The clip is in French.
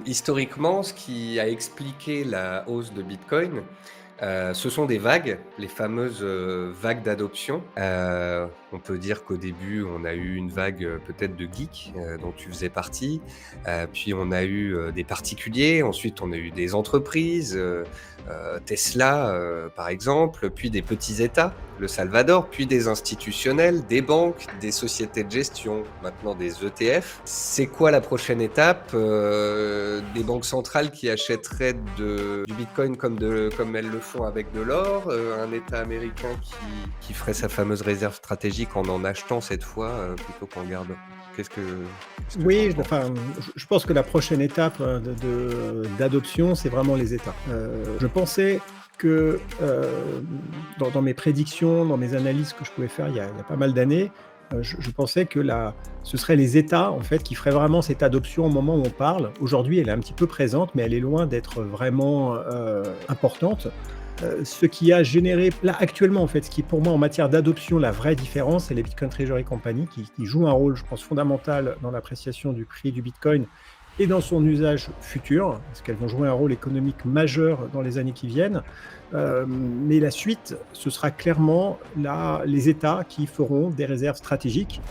Historiquement, ce qui a expliqué la hausse de Bitcoin, ce sont des vagues, les fameuses, vagues d'adoption. On peut dire qu'au début, on a eu une vague, peut-être de geeks, dont tu faisais partie. Puis on a eu, des particuliers, ensuite on a eu des entreprises, Tesla, par exemple, puis des petits États, le Salvador, puis des institutionnels, des banques, des sociétés de gestion, maintenant des ETF. C'est quoi la prochaine étape? Des banques centrales qui achèteraient du Bitcoin comme elles le font avec de l'or, un État américain qui ferait sa fameuse réserve stratégique en achetant cette fois, plutôt qu'en gardant. Qu'est-ce que tu en Oui, penses? je pense que la prochaine étape, d'adoption, c'est vraiment les États. Je pensais que, dans mes prédictions, dans mes analyses que je pouvais faire il y a pas mal d'années, je pensais que ce serait les États, en fait, qui feraient vraiment cette adoption au moment où on parle. Aujourd'hui, elle est un petit peu présente, mais elle est loin d'être vraiment, importante. Ce qui a généré là, actuellement, en fait, ce qui est pour moi en matière d'adoption la vraie différence, c'est les Bitcoin Treasury Company qui jouent un rôle, je pense, fondamental dans l'appréciation du prix du Bitcoin et dans son usage futur, parce qu'elles vont jouer un rôle économique majeur dans les années qui viennent. Mais la suite, ce sera clairement là, les États qui feront des réserves stratégiques